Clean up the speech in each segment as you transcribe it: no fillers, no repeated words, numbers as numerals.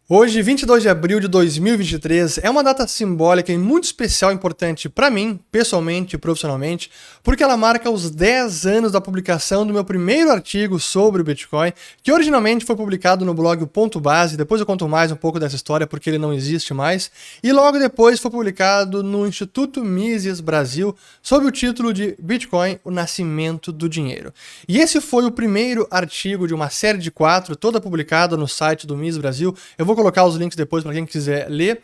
Hoje, 22 de abril de 2023, é uma data simbólica e muito especial e importante para mim, pessoalmente e profissionalmente, porque ela marca os 10 anos da publicação do meu primeiro artigo sobre o Bitcoin, que originalmente foi publicado no blog O Ponto Base. Depois eu conto mais um pouco dessa história porque ele não existe mais, e logo depois foi publicado no Instituto Mises Brasil, sob o título de Bitcoin, o Nascimento do Dinheiro. E esse foi o primeiro artigo de uma série de 4, toda publicada no site do Mises Brasil. Eu vou colocar os links depois para quem quiser ler.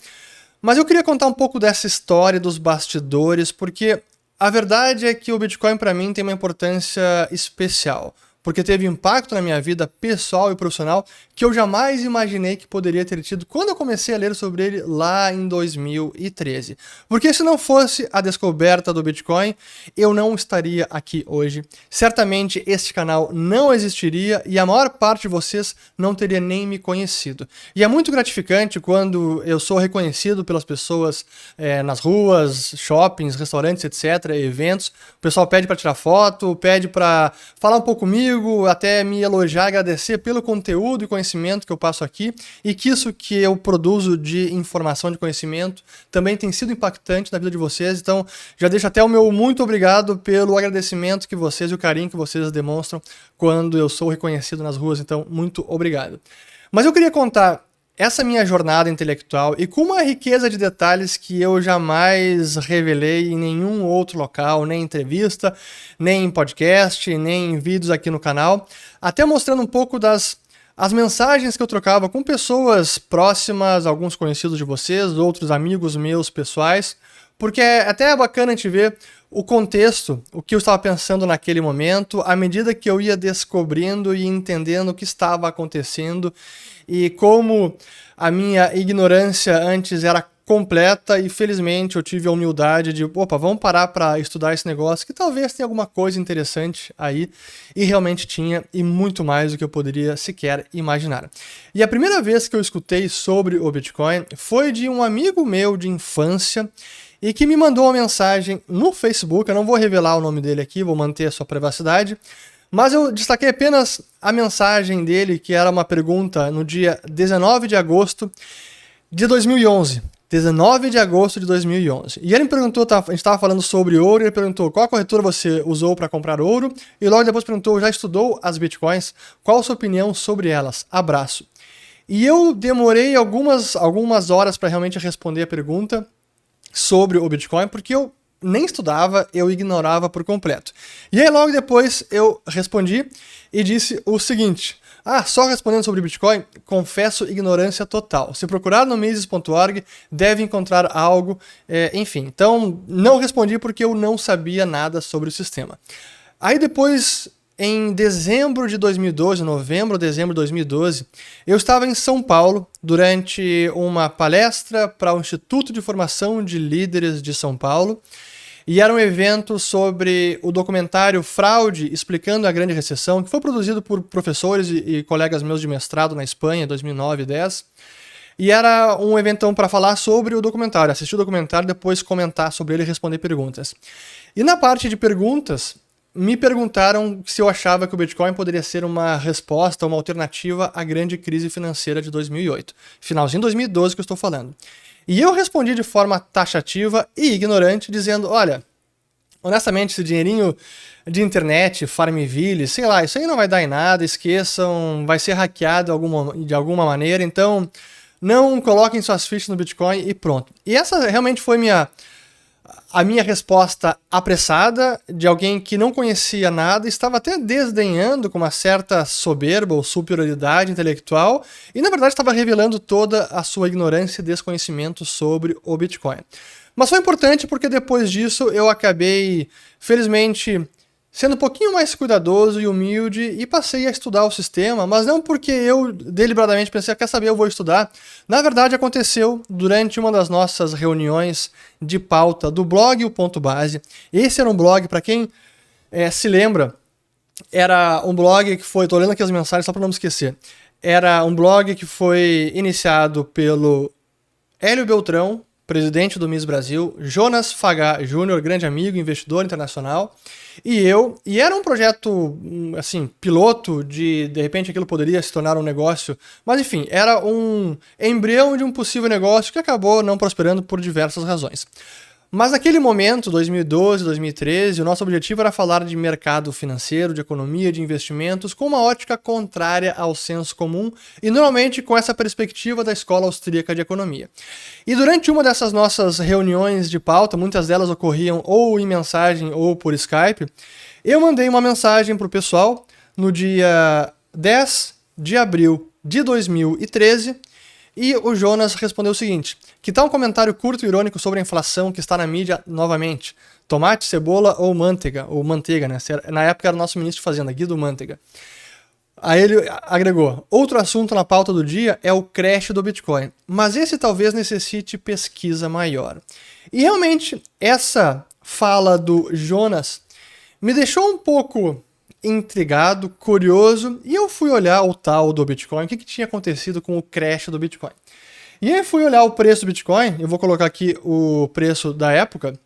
Mas eu queria contar um pouco dessa história dos bastidores, porque a verdade é que o Bitcoin para mim tem uma importância especial, porque teve impacto na minha vida pessoal e profissional que eu jamais imaginei que poderia ter tido quando eu comecei a ler sobre ele lá em 2013. Porque se não fosse a descoberta do Bitcoin, eu não estaria aqui hoje. Certamente este canal não existiria e a maior parte de vocês não teria nem me conhecido. E é muito gratificante quando eu sou reconhecido pelas pessoas nas ruas, shoppings, restaurantes, etc., eventos. O pessoal pede para tirar foto, pede para falar um pouco comigo, até me elogiar, agradecer pelo conteúdo e conhecimento que eu passo aqui, e que isso que eu produzo de informação, de conhecimento, também tem sido impactante na vida de vocês. Então, já deixo até o meu muito obrigado pelo agradecimento que vocês e o carinho que vocês demonstram quando eu sou reconhecido nas ruas. Então, muito obrigado. Mas eu queria contar essa minha jornada intelectual e com uma riqueza de detalhes que eu jamais revelei em nenhum outro local, nem em entrevista, nem em podcast, nem em vídeos aqui no canal, até mostrando um pouco das mensagens que eu trocava com pessoas próximas, alguns conhecidos de vocês, outros amigos meus pessoais, porque até é bacana a gente ver o contexto, o que eu estava pensando naquele momento, à medida que eu ia descobrindo e entendendo o que estava acontecendo e como a minha ignorância antes era completa, e felizmente eu tive a humildade de, opa, vamos parar para estudar esse negócio, que talvez tenha alguma coisa interessante aí, e realmente tinha, e muito mais do que eu poderia sequer imaginar. E a primeira vez que eu escutei sobre o Bitcoin foi de um amigo meu de infância, e que me mandou uma mensagem no Facebook. Eu não vou revelar o nome dele aqui, vou manter a sua privacidade, mas eu destaquei apenas a mensagem dele, que era uma pergunta no dia 19 de agosto de 2011. 19 de agosto de 2011. E ele me perguntou, a gente estava falando sobre ouro, e ele perguntou qual corretora você usou para comprar ouro, e logo depois perguntou, já estudou as Bitcoins? Qual a sua opinião sobre elas? Abraço. E eu demorei algumas horas para realmente responder a pergunta sobre o Bitcoin, porque eu nem estudava, eu ignorava por completo. E aí logo depois eu respondi e disse o seguinte: só respondendo sobre Bitcoin, confesso ignorância total. Se procurar no Mises.org, deve encontrar algo, enfim. Então, não respondi porque eu não sabia nada sobre o sistema. Aí depois, em dezembro de 2012, novembro ou dezembro de 2012, eu estava em São Paulo durante uma palestra para o Instituto de Formação de Líderes de São Paulo, e era um evento sobre o documentário Fraude, explicando a Grande Recessão, que foi produzido por professores e colegas meus de mestrado na Espanha, em 2009 e 2010. E era um evento para falar sobre o documentário, assistir o documentário, depois comentar sobre ele e responder perguntas. E na parte de perguntas, me perguntaram se eu achava que o Bitcoin poderia ser uma resposta, uma alternativa à grande crise financeira de 2008. Finalzinho de 2012 que eu estou falando. E eu respondi de forma taxativa e ignorante, dizendo, olha, honestamente, esse dinheirinho de internet, Farmville, sei lá, isso aí não vai dar em nada, esqueçam, vai ser hackeado de alguma maneira, então não coloquem suas fichas no Bitcoin e pronto. E essa realmente foi a minha resposta apressada, de alguém que não conhecia nada, estava até desdenhando com uma certa soberba ou superioridade intelectual, e na verdade estava revelando toda a sua ignorância e desconhecimento sobre o Bitcoin. Mas foi importante porque depois disso eu acabei, felizmente, sendo um pouquinho mais cuidadoso e humilde, e passei a estudar o sistema, mas não porque eu deliberadamente pensei, quer saber, eu vou estudar. Na verdade, aconteceu durante uma das nossas reuniões de pauta do blog O Ponto Base. Esse era um blog, para quem se lembra, era um blog que foi, estou lendo aqui as mensagens só para não me esquecer, era um blog que foi iniciado pelo Hélio Beltrão, presidente do Miss Brasil, Jonas Fagá Júnior, grande amigo, investidor internacional, e era um projeto, assim, piloto, de repente aquilo poderia se tornar um negócio, mas enfim, era um embrião de um possível negócio que acabou não prosperando por diversas razões. Mas naquele momento, 2012, 2013, o nosso objetivo era falar de mercado financeiro, de economia, de investimentos, com uma ótica contrária ao senso comum e normalmente com essa perspectiva da Escola Austríaca de Economia. E durante uma dessas nossas reuniões de pauta, muitas delas ocorriam ou em mensagem ou por Skype, eu mandei uma mensagem para o pessoal no dia 10 de abril de 2013, e o Jonas respondeu o seguinte: que tal um comentário curto e irônico sobre a inflação que está na mídia novamente? Tomate, cebola ou manteiga? Ou manteiga, né? Na época era o nosso ministro de Fazenda, Guido Manteiga. Aí ele agregou: outro assunto na pauta do dia é o crash do Bitcoin, mas esse talvez necessite pesquisa maior. E realmente, essa fala do Jonas me deixou um pouco intrigado, curioso, e eu fui olhar o tal do Bitcoin, o que tinha acontecido com o crash do Bitcoin. E aí fui olhar o preço do Bitcoin, eu vou colocar aqui o preço da época,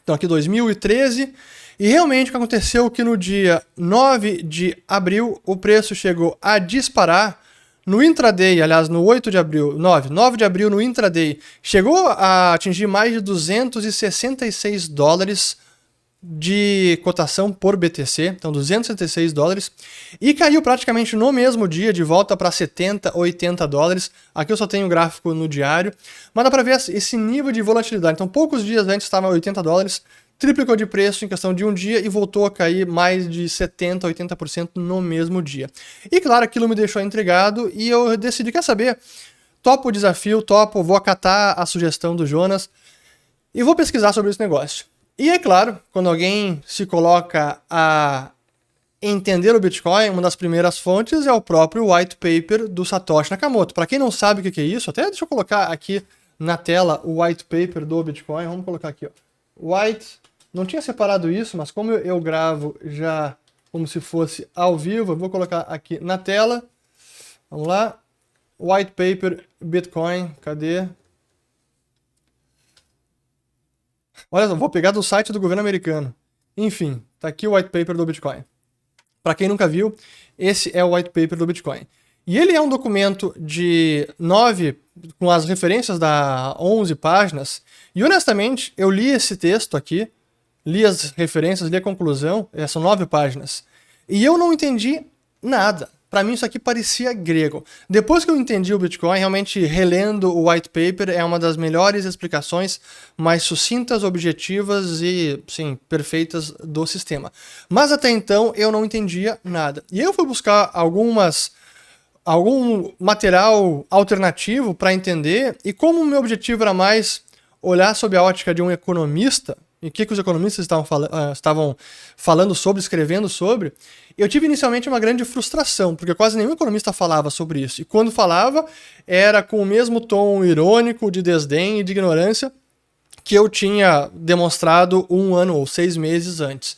então aqui 2013, e realmente o que aconteceu é que no dia 9 de abril o preço chegou a disparar no intraday, aliás, no 8 de abril, 9 de abril no intraday, chegou a atingir mais de 266 dólares de cotação por BTC, então 266 dólares, e caiu praticamente no mesmo dia de volta para 70, 80 dólares. Aqui eu só tenho o gráfico no diário, mas dá para ver esse nível de volatilidade. Então poucos dias antes estava 80 dólares, triplicou de preço em questão de um dia e voltou a cair mais de 70, 80% no mesmo dia. E claro, aquilo me deixou intrigado e eu decidi, quer saber, topo o desafio, vou acatar a sugestão do Jonas e vou pesquisar sobre esse negócio. E é claro, quando alguém se coloca a entender o Bitcoin, uma das primeiras fontes é o próprio white paper do Satoshi Nakamoto. Para quem não sabe o que é isso, até deixa eu colocar aqui na tela o white paper do Bitcoin. Vamos colocar aqui, ó. Não tinha separado isso, mas como eu gravo já como se fosse ao vivo, eu vou colocar aqui na tela. Vamos lá. White paper Bitcoin, cadê? Olha só, vou pegar do site do governo americano. Enfim, tá aqui o white paper do Bitcoin. Para quem nunca viu, esse é o white paper do Bitcoin. E ele é um documento de 9, com as referências da 11 páginas. E honestamente, eu li esse texto aqui, li as referências, li a conclusão, são 9 páginas. E eu não entendi nada. Para mim isso aqui parecia grego. Depois que eu entendi o Bitcoin, realmente relendo o white paper é uma das melhores explicações, mais sucintas, objetivas e, sim, perfeitas do sistema. Mas até então eu não entendia nada. E eu fui buscar algum material alternativo para entender, e como o meu objetivo era mais olhar sob a ótica de um economista, e o que os economistas estavam falando sobre, escrevendo sobre, eu tive inicialmente uma grande frustração, porque quase nenhum economista falava sobre isso. E quando falava, era com o mesmo tom irônico, de desdém e de ignorância que eu tinha demonstrado 1 ano ou 6 meses antes.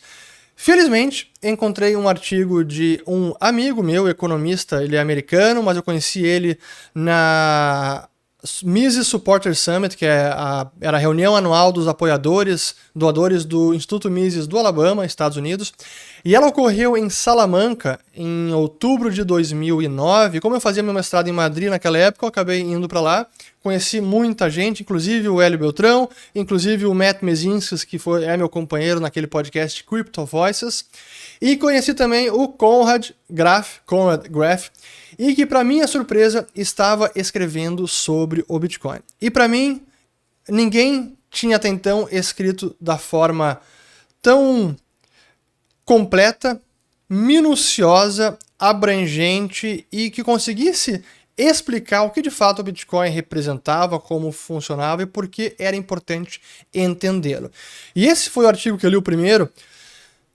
Felizmente, encontrei um artigo de um amigo meu, economista, ele é americano, mas eu conheci ele na Mises Supporter Summit, que era a reunião anual dos doadores do Instituto Mises do Alabama, Estados Unidos, e ela ocorreu em Salamanca em outubro de 2009. Como eu fazia meu mestrado em Madrid naquela época, eu acabei indo para lá, conheci muita gente, inclusive o Hélio Beltrão, inclusive o Matt Mezinskis, que é meu companheiro naquele podcast Crypto Voices, e conheci também o Conrad Graf, e que, para minha surpresa, estava escrevendo sobre o Bitcoin. E para mim, ninguém tinha até então escrito da forma tão completa, minuciosa, abrangente e que conseguisse explicar o que de fato o Bitcoin representava, como funcionava e por que era importante entendê-lo. E esse foi o artigo que eu li o primeiro,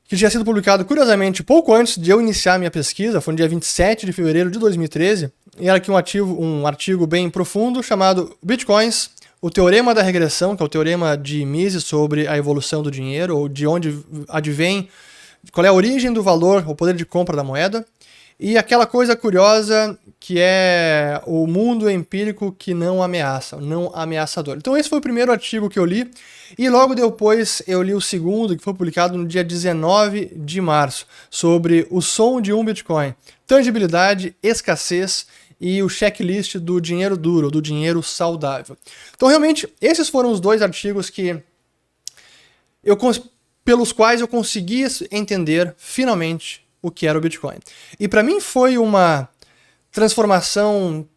que tinha sido publicado, curiosamente, pouco antes de eu iniciar minha pesquisa, foi no dia 27 de fevereiro de 2013, e era aqui um artigo bem profundo chamado Bitcoins, o Teorema da Regressão, que é o teorema de Mises sobre a evolução do dinheiro, ou de onde advém, qual é a origem do valor, o poder de compra da moeda, e aquela coisa curiosa que é o mundo empírico que não ameaça, não ameaçador. Então esse foi o primeiro artigo que eu li, e logo depois eu li o segundo, que foi publicado no dia 19 de março, sobre o som de um Bitcoin, tangibilidade, escassez e o checklist do dinheiro duro, do dinheiro saudável. Então realmente esses foram os dois artigos que pelos quais eu consegui entender finalmente o que era o Bitcoin. E para mim foi uma transformação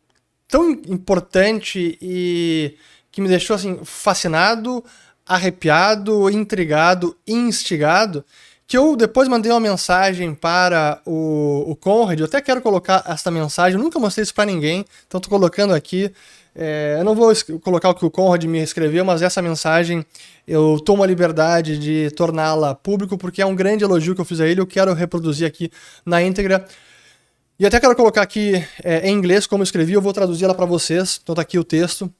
tão importante e que me deixou assim fascinado, arrepiado, intrigado, instigado, que eu depois mandei uma mensagem para o Conrad. Eu até quero colocar essa mensagem, eu nunca mostrei isso para ninguém, então estou colocando aqui. Eu não vou colocar o que o Conrad me escreveu, mas essa mensagem eu tomo a liberdade de torná-la público, porque é um grande elogio que eu fiz a ele, eu quero reproduzir aqui na íntegra. E até quero colocar aqui em inglês como eu escrevi, eu vou traduzir ela para vocês, então tá aqui o texto,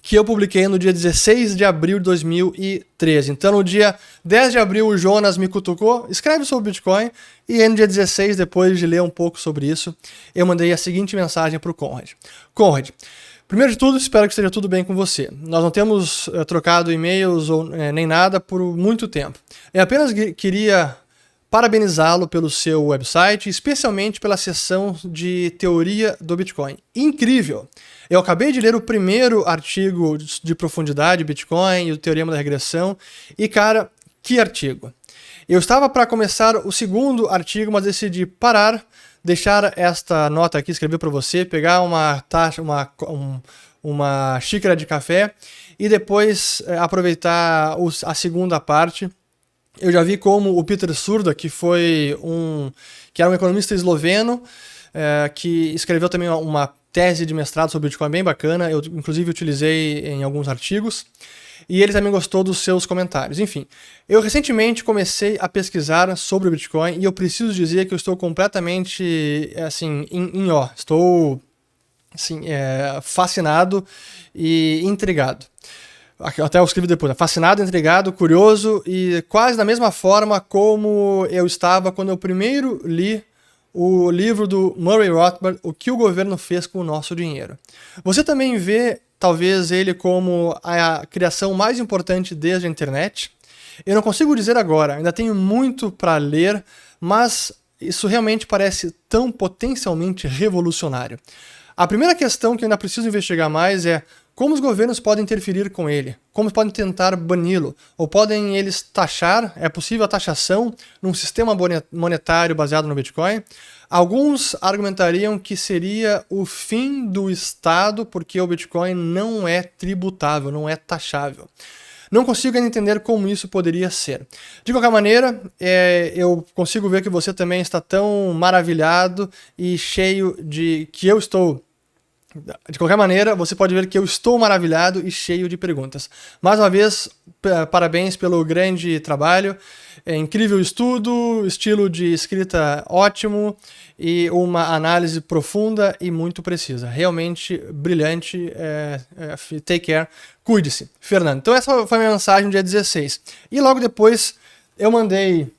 que eu publiquei no dia 16 de abril de 2013. Então no dia 10 de abril o Jonas me cutucou, escreve sobre Bitcoin, e aí no dia 16, depois de ler um pouco sobre isso, eu mandei a seguinte mensagem para o Conrad. Conrad, primeiro de tudo, espero que esteja tudo bem com você. Nós não temos trocado e-mails ou nem nada por muito tempo. Eu apenas queria parabenizá-lo pelo seu website, especialmente pela seção de teoria do Bitcoin. Incrível! Eu acabei de ler o primeiro artigo de profundidade, Bitcoin e o Teorema da Regressão, e cara, que artigo! Eu estava para começar o segundo artigo, mas decidi parar, deixar esta nota aqui, escrever para você, pegar uma xícara de café e depois aproveitar a segunda parte. Eu já vi como o Peter Surda, que era um economista esloveno, que escreveu também uma tese de mestrado sobre Bitcoin bem bacana, eu inclusive utilizei em alguns artigos, e ele também gostou dos seus comentários. Enfim, eu recentemente comecei a pesquisar sobre o Bitcoin e eu preciso dizer que eu estou completamente assim, estou assim, fascinado e intrigado. Até eu escrevi depois, fascinado, intrigado, curioso e quase da mesma forma como eu estava quando eu primeiro li o livro do Murray Rothbard, O que o Governo Fez com o Nosso Dinheiro. Você também vê, talvez, ele como a criação mais importante desde a internet? Eu não consigo dizer agora, ainda tenho muito para ler, mas isso realmente parece tão potencialmente revolucionário. A primeira questão que eu ainda preciso investigar mais é como os governos podem interferir com ele, como podem tentar bani-lo, ou podem eles taxar, é possível a taxação num sistema monetário baseado no Bitcoin? Alguns argumentariam que seria o fim do Estado porque o Bitcoin não é tributável, não é taxável. Não consigo ainda entender como isso poderia ser. De qualquer maneira, eu consigo ver que você também está tão maravilhado e cheio de... que eu estou... De qualquer maneira, você pode ver que eu estou maravilhado e cheio de perguntas. Mais uma vez, parabéns pelo grande trabalho, incrível estudo, estilo de escrita ótimo e uma análise profunda e muito precisa. Realmente brilhante, take care, cuide-se. Fernando. Então essa foi a minha mensagem no dia 16. E logo depois eu mandei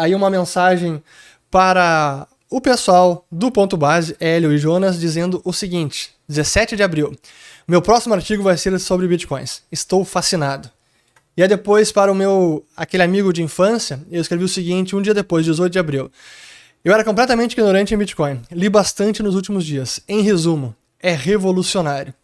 aí uma mensagem para... o pessoal do Ponto Base, Hélio e Jonas, dizendo o seguinte, 17 de abril, meu próximo artigo vai ser sobre Bitcoins, estou fascinado. E aí depois para aquele amigo de infância, eu escrevi o seguinte, um dia depois, 18 de abril, eu era completamente ignorante em Bitcoin, li bastante nos últimos dias, em resumo, é revolucionário.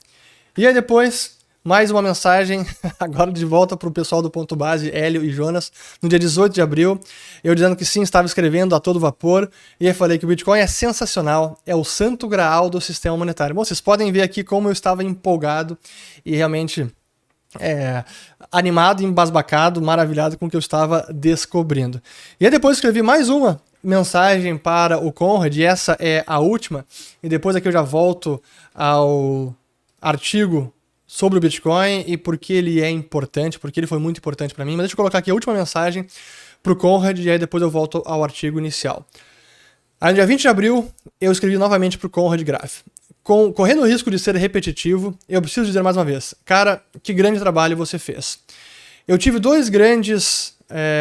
E aí depois... mais uma mensagem, agora de volta para o pessoal do Ponto Base, Hélio e Jonas, no dia 18 de abril, eu dizendo que sim, estava escrevendo a todo vapor, e aí falei que o Bitcoin é sensacional, é o santo graal do sistema monetário. Bom, vocês podem ver aqui como eu estava empolgado e realmente animado, embasbacado, maravilhado com o que eu estava descobrindo. E aí depois escrevi mais uma mensagem para o Conrad, e essa é a última, e depois aqui eu já volto ao artigo sobre o Bitcoin e por que ele é importante, porque ele foi muito importante para mim. Mas deixa eu colocar aqui a última mensagem para o Conrad e aí depois eu volto ao artigo inicial. Aí no dia 20 de abril, eu escrevi novamente para o Conrad Graf. Correndo o risco de ser repetitivo, eu preciso dizer mais uma vez, cara, que grande trabalho você fez. Eu tive dois grandes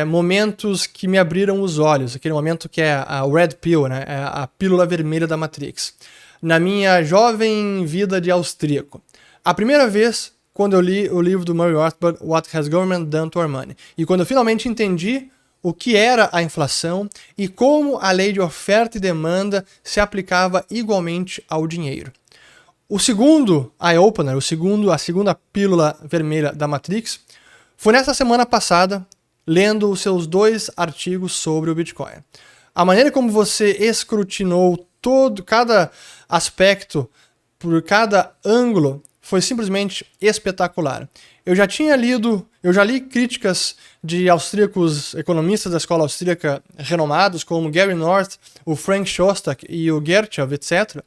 momentos que me abriram os olhos, aquele momento que é a Red Pill, né? É a pílula vermelha da Matrix, na minha jovem vida de austríaco. A primeira vez, quando eu li o livro do Murray Rothbard, What Has Government Done to Our Money? E quando eu finalmente entendi o que era a inflação e como a lei de oferta e demanda se aplicava igualmente ao dinheiro. O segundo eye-opener, a segunda pílula vermelha da Matrix, foi nessa semana passada, lendo os seus 2 artigos sobre o Bitcoin. A maneira como você escrutinou cada aspecto, por cada ângulo, foi simplesmente espetacular. Eu já li críticas de austríacos economistas da escola austríaca renomados, como Gary North, o Frank Shostak e o Gertchev, etc.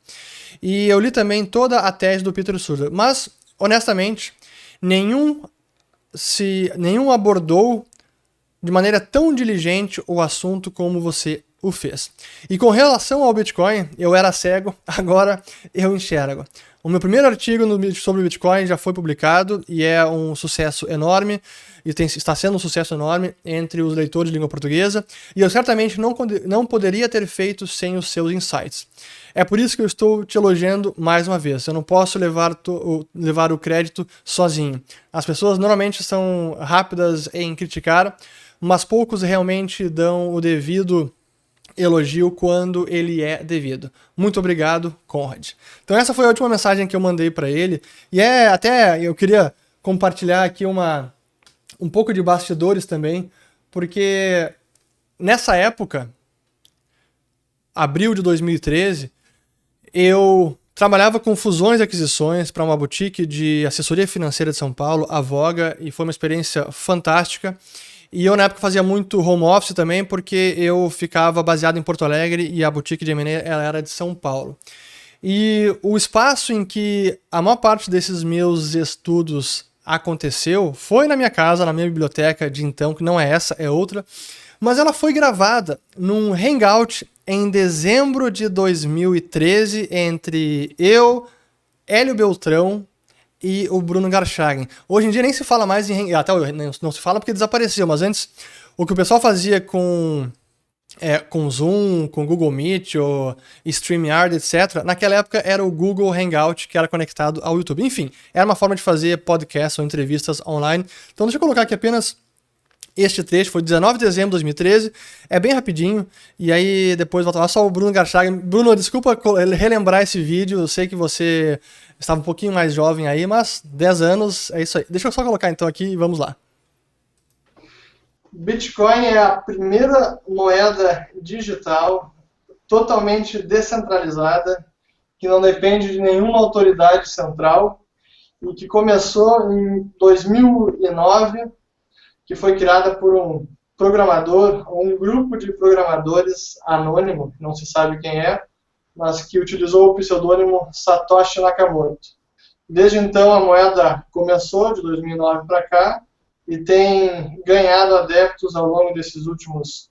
E eu li também toda a tese do Peter Surder. Mas, honestamente, nenhum abordou de maneira tão diligente o assunto como você o fez. E com relação ao Bitcoin, eu era cego, agora eu enxergo. O meu primeiro artigo sobre o Bitcoin já foi publicado e é um sucesso enorme, e está sendo um sucesso enorme entre os leitores de língua portuguesa, e eu certamente não poderia ter feito sem os seus insights. É por isso que eu estou te elogiando mais uma vez. Eu não posso levar o crédito sozinho. As pessoas normalmente são rápidas em criticar, mas poucos realmente dão o devido elogio quando ele é devido. Muito obrigado, Conrad. Então essa foi a última mensagem que eu mandei para ele, e eu queria compartilhar aqui um pouco de bastidores também, porque nessa época, abril de 2013, eu trabalhava com fusões e aquisições para uma boutique de assessoria financeira de São Paulo, a Voga, e foi uma experiência fantástica. E eu, na época, fazia muito home office também, porque eu ficava baseado em Porto Alegre e a boutique de M&A ela era de São Paulo. E o espaço em que a maior parte desses meus estudos aconteceu foi na minha casa, na minha biblioteca de então, que não é essa, é outra, mas ela foi gravada num hangout em dezembro de 2013 entre eu, Hélio Beltrão e o Bruno Garchagen. Hoje em dia nem se fala mais em... Até não se fala porque desapareceu, mas antes o que o pessoal fazia com Zoom, com Google Meet ou StreamYard, etc., naquela época era o Google Hangout, que era conectado ao YouTube. Enfim, era uma forma de fazer podcasts ou entrevistas online. Então deixa eu colocar aqui apenas este trecho, foi 19 de dezembro de 2013, é bem rapidinho, e aí depois volta lá só o Bruno Garchagen. Bruno, desculpa relembrar esse vídeo, eu sei que você estava um pouquinho mais jovem aí, mas 10 anos, é isso aí. Deixa eu só colocar então aqui e vamos lá. Bitcoin é a primeira moeda digital totalmente descentralizada, que não depende de nenhuma autoridade central, e que começou em 2009, que foi criada por um programador, um grupo de programadores anônimo, não se sabe quem é, mas que utilizou o pseudônimo Satoshi Nakamoto. Desde então a moeda começou, de 2009 para cá, e tem ganhado adeptos ao longo desses últimos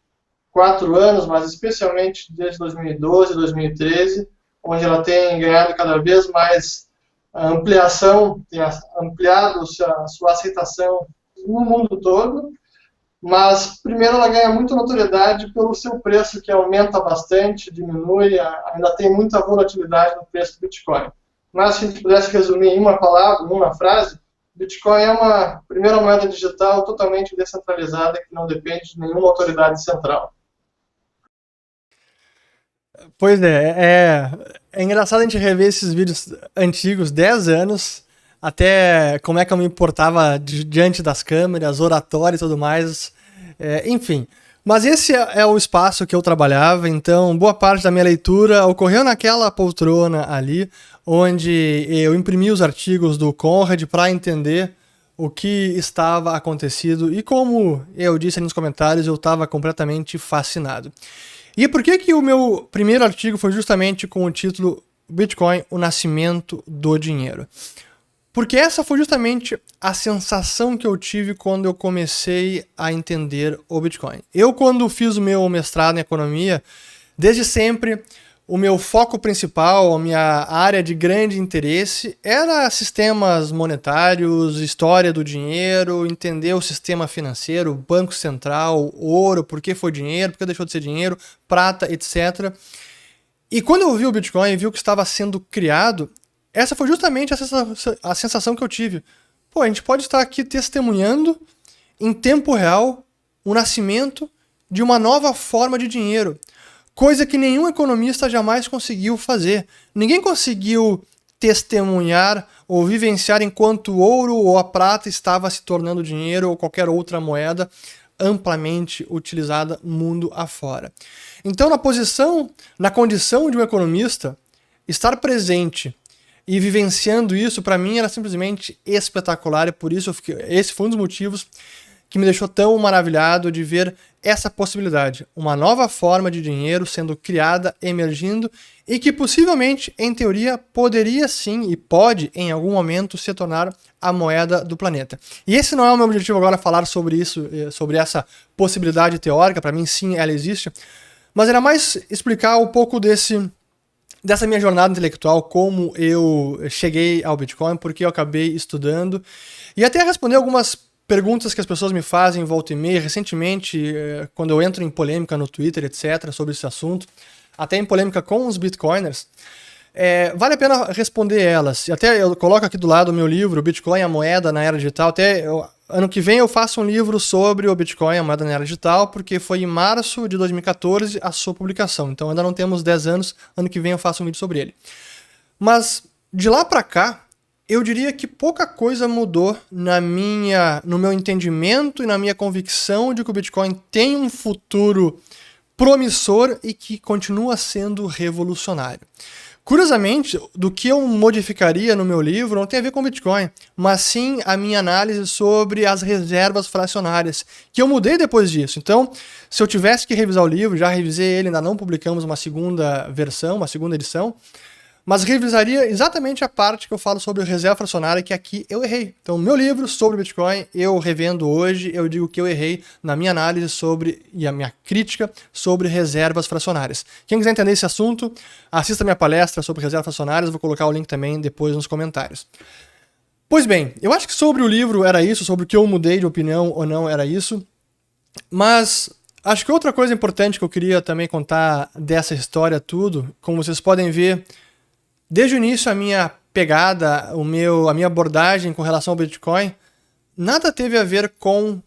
4 anos, mas especialmente desde 2012, 2013, onde ela tem ganhado cada vez mais ampliação, tem ampliado a sua aceitação no mundo todo, mas primeiro ela ganha muita notoriedade pelo seu preço, que aumenta bastante, diminui, ainda tem muita volatilidade no preço do Bitcoin. Mas se a gente pudesse resumir em uma palavra, em uma frase, Bitcoin é uma primeira moeda digital totalmente descentralizada, que não depende de nenhuma autoridade central. Pois é engraçado a gente rever esses vídeos antigos, 10 anos, até como é que eu me importava diante das câmeras, oratório e tudo mais, enfim. Mas esse é o espaço que eu trabalhava, então boa parte da minha leitura ocorreu naquela poltrona ali, onde eu imprimi os artigos do Conrad para entender o que estava acontecendo, e como eu disse nos comentários, eu estava completamente fascinado. E por que o meu primeiro artigo foi justamente com o título Bitcoin, o nascimento do dinheiro? Porque essa foi justamente a sensação que eu tive quando eu comecei a entender o Bitcoin. Eu, quando fiz o meu mestrado em economia, desde sempre o meu foco principal, a minha área de grande interesse era sistemas monetários, história do dinheiro, entender o sistema financeiro, banco central, ouro, por que foi dinheiro, por que deixou de ser dinheiro, prata, etc. E quando eu vi o Bitcoin e vi o que estava sendo criado, essa foi justamente a sensação que eu tive. Pô, a gente pode estar aqui testemunhando em tempo real o nascimento de uma nova forma de dinheiro. Coisa que nenhum economista jamais conseguiu fazer. Ninguém conseguiu testemunhar ou vivenciar enquanto o ouro ou a prata estava se tornando dinheiro ou qualquer outra moeda amplamente utilizada mundo afora. Então, na condição de um economista, estar presente e vivenciando isso, para mim, era simplesmente espetacular, e por isso esse foi um dos motivos que me deixou tão maravilhado de ver essa possibilidade. Uma nova forma de dinheiro sendo criada, emergindo, e que possivelmente, em teoria, poderia sim e pode, em algum momento, se tornar a moeda do planeta. E esse não é o meu objetivo agora, falar sobre isso, sobre essa possibilidade teórica. Para mim, sim, ela existe. Mas era mais explicar um pouco dessa minha jornada intelectual, como eu cheguei ao Bitcoin, porque eu acabei estudando, e até responder algumas perguntas que as pessoas me fazem volta e meia. Recentemente, quando eu entro em polêmica no Twitter, etc., sobre esse assunto, até em polêmica com os Bitcoiners, vale a pena responder elas. E até eu coloco aqui do lado o meu livro, Bitcoin, a moeda na era digital. Ano que vem eu faço um livro sobre o Bitcoin, a moeda na era digital, porque foi em março de 2014 a sua publicação. Então ainda não temos 10 anos, ano que vem eu faço um vídeo sobre ele. Mas de lá para cá, eu diria que pouca coisa mudou no meu entendimento e na minha convicção de que o Bitcoin tem um futuro promissor e que continua sendo revolucionário. Curiosamente, do que eu modificaria no meu livro não tem a ver com o Bitcoin, mas sim a minha análise sobre as reservas fracionárias, que eu mudei depois disso. Então, se eu tivesse que revisar o livro, já revisei ele, ainda não publicamos uma segunda versão, uma segunda edição, mas revisaria exatamente a parte que eu falo sobre reserva fracionária, que aqui eu errei. Então, meu livro sobre Bitcoin, eu revendo hoje, eu digo que eu errei na minha análise e a minha crítica sobre reservas fracionárias. Quem quiser entender esse assunto, assista a minha palestra sobre reservas fracionárias, vou colocar o link também depois nos comentários. Pois bem, eu acho que sobre o livro era isso, sobre o que eu mudei de opinião ou não era isso, mas acho que outra coisa importante que eu queria também contar dessa história tudo, como vocês podem ver, desde o início, a minha pegada, a minha abordagem com relação ao Bitcoin, nada teve a ver com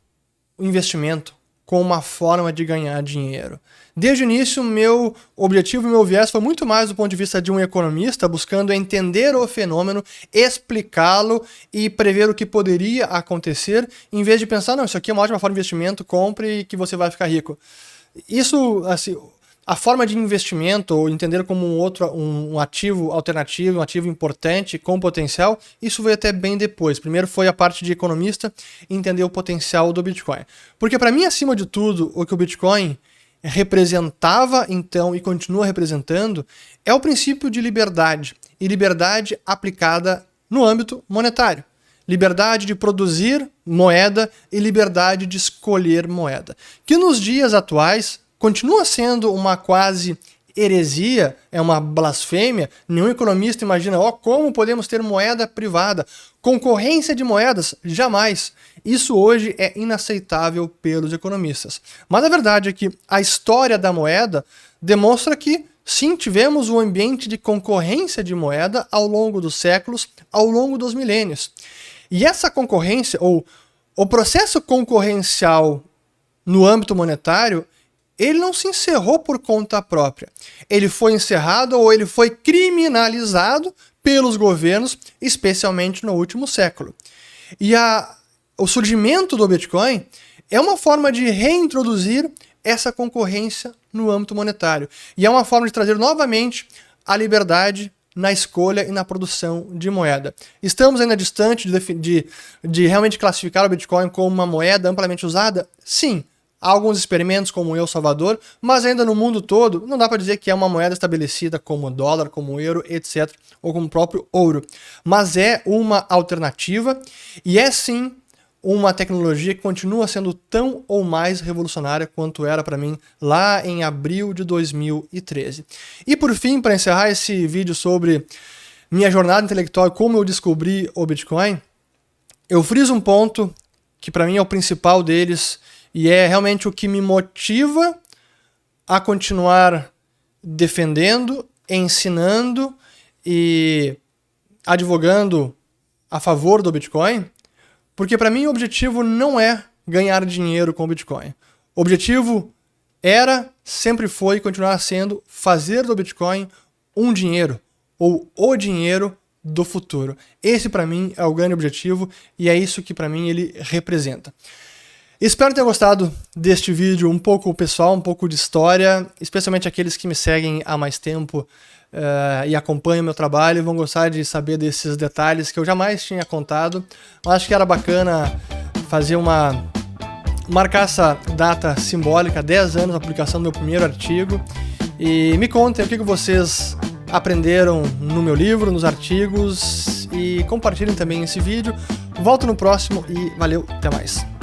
o investimento, com uma forma de ganhar dinheiro. Desde o início, o meu objetivo e meu viés foi muito mais do ponto de vista de um economista, buscando entender o fenômeno, explicá-lo e prever o que poderia acontecer, em vez de pensar, não, isso aqui é uma ótima forma de investimento, compre e que você vai ficar rico. Isso, assim, a forma de investimento, ou entender como um ativo alternativo, um ativo importante, com potencial, isso veio até bem depois. Primeiro foi a parte de economista, entender o potencial do Bitcoin. Porque para mim, acima de tudo, o que o Bitcoin representava então e continua representando é o princípio de liberdade, e liberdade aplicada no âmbito monetário. Liberdade de produzir moeda e liberdade de escolher moeda. Que nos dias atuais continua sendo uma quase heresia, é uma blasfêmia. Nenhum economista imagina, como podemos ter moeda privada? Concorrência de moedas? Jamais. Isso hoje é inaceitável pelos economistas. Mas a verdade é que a história da moeda demonstra que, sim, tivemos um ambiente de concorrência de moeda ao longo dos séculos, ao longo dos milênios. E essa concorrência, ou o processo concorrencial no âmbito monetário, ele não se encerrou por conta própria. Ele foi encerrado ou ele foi criminalizado pelos governos, especialmente no último século. E o surgimento do Bitcoin é uma forma de reintroduzir essa concorrência no âmbito monetário. E é uma forma de trazer novamente a liberdade na escolha e na produção de moeda. Estamos ainda distante de realmente classificar o Bitcoin como uma moeda amplamente usada? Sim. Há alguns experimentos como o El Salvador, mas ainda no mundo todo não dá para dizer que é uma moeda estabelecida como dólar, como euro, etc., ou como o próprio ouro. Mas é uma alternativa e é sim uma tecnologia que continua sendo tão ou mais revolucionária quanto era para mim lá em abril de 2013. E por fim, para encerrar esse vídeo sobre minha jornada intelectual e como eu descobri o Bitcoin, eu friso um ponto que para mim é o principal deles e é realmente o que me motiva a continuar defendendo, ensinando e advogando a favor do Bitcoin, porque para mim o objetivo não é ganhar dinheiro com o Bitcoin. O objetivo era, sempre foi e continuará sendo fazer do Bitcoin um dinheiro, ou o dinheiro do futuro. Esse para mim é o grande objetivo e é isso que para mim ele representa. Espero ter gostado deste vídeo um pouco pessoal, um pouco de história, especialmente aqueles que me seguem há mais tempo e acompanham meu trabalho, vão gostar de saber desses detalhes que eu jamais tinha contado. Eu acho que era bacana fazer marcar essa data simbólica, 10 anos da publicação do meu primeiro artigo. E me contem o que vocês aprenderam no meu livro, nos artigos, e compartilhem também esse vídeo. Volto no próximo e valeu, até mais.